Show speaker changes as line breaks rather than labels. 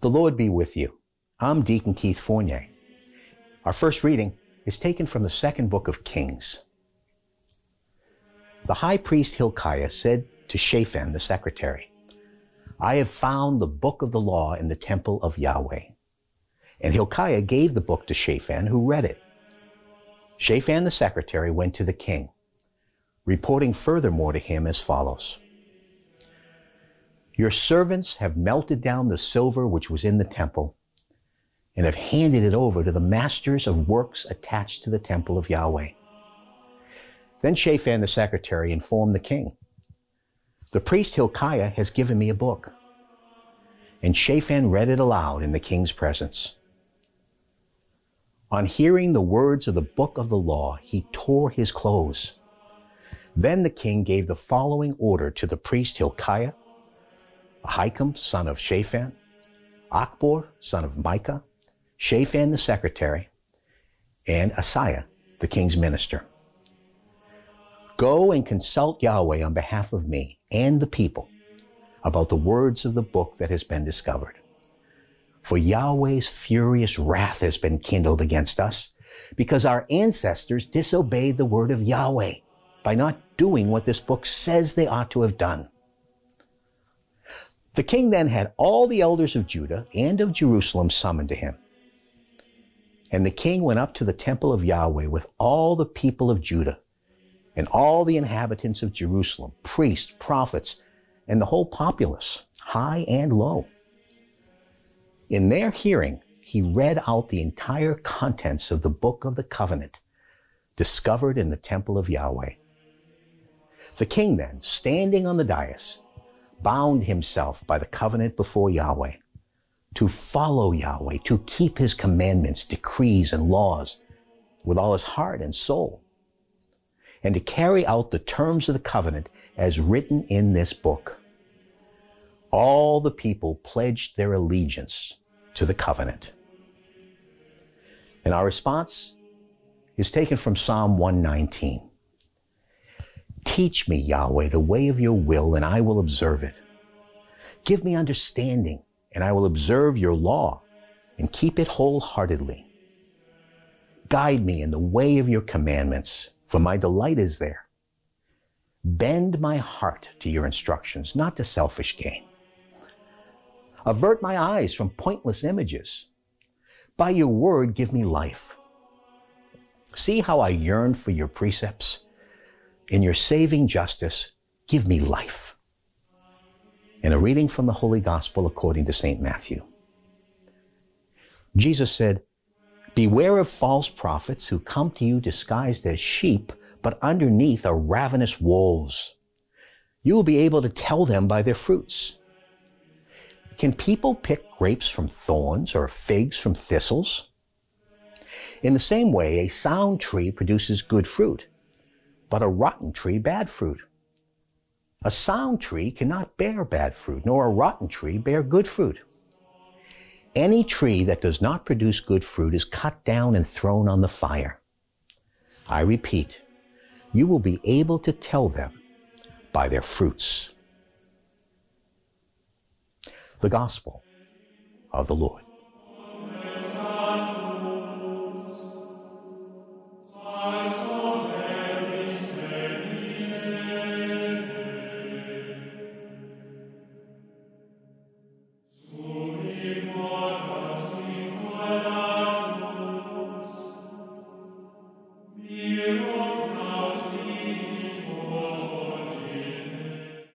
The Lord be with you. I'm Deacon Keith Fournier. Our first reading is taken from the second book of Kings. The high priest Hilkiah said to Shaphan the secretary, I have found the book of the law in the Temple of Yahweh. And Hilkiah gave the book to Shaphan, who read it. Shaphan the secretary went to the king, reporting furthermore to him as follows. Your servants have melted down the silver which was in the temple and have handed it over to the masters of works attached to the temple of Yahweh. Then Shaphan the secretary informed the king, the priest Hilkiah has given me a book. And Shaphan read it aloud in the king's presence. On hearing the words of the book of the law, he tore his clothes. Then the king gave the following order to the priest Hilkiah, Ahikam, son of Shaphan, Achbor, son of Micaiah, Shaphan the secretary, and Asaiah, the king's minister. Go and consult Yahweh on behalf of me and the people about the words of the book that has been discovered. For Yahweh's furious wrath has been kindled against us because our ancestors disobeyed the word of Yahweh by not doing what this book says they ought to have done. The king then had all the elders of Judah and of Jerusalem summoned to him. And the king went up to the temple of Yahweh with all the people of Judah and all the inhabitants of Jerusalem, priests, prophets, and the whole populace, high and low. In their hearing, he read out the entire contents of the book of the covenant discovered in the temple of Yahweh. The king then, standing on the dais, bound himself by the covenant before Yahweh to follow Yahweh, to keep his commandments, decrees, and laws with all his heart and soul, and to carry out the terms of the covenant as written in this book. All the people pledged their allegiance to the covenant. And our response is taken from Psalm 119. Teach me, Yahweh, the way of your will, and I will observe it. Give me understanding, and I will observe your law and keep it wholeheartedly. Guide me in the way of your commandments, for my delight is there. Bend my heart to your instructions, not to selfish gain. Avert my eyes from pointless images. By your word, give me life. See how I yearn for your precepts. In your saving justice, give me life. And a reading from the Holy Gospel according to St. Matthew. Jesus said, beware of false prophets who come to you disguised as sheep, but underneath are ravenous wolves. You will be able to tell them by their fruits. Can people pick grapes from thorns or figs from thistles? In the same way, a sound tree produces good fruit, but a rotten tree bad fruit. A sound tree cannot bear bad fruit, nor a rotten tree bear good fruit. Any tree that does not produce good fruit is cut down and thrown on the fire. I repeat, you will be able to tell them by their fruits. The Gospel of the Lord.
You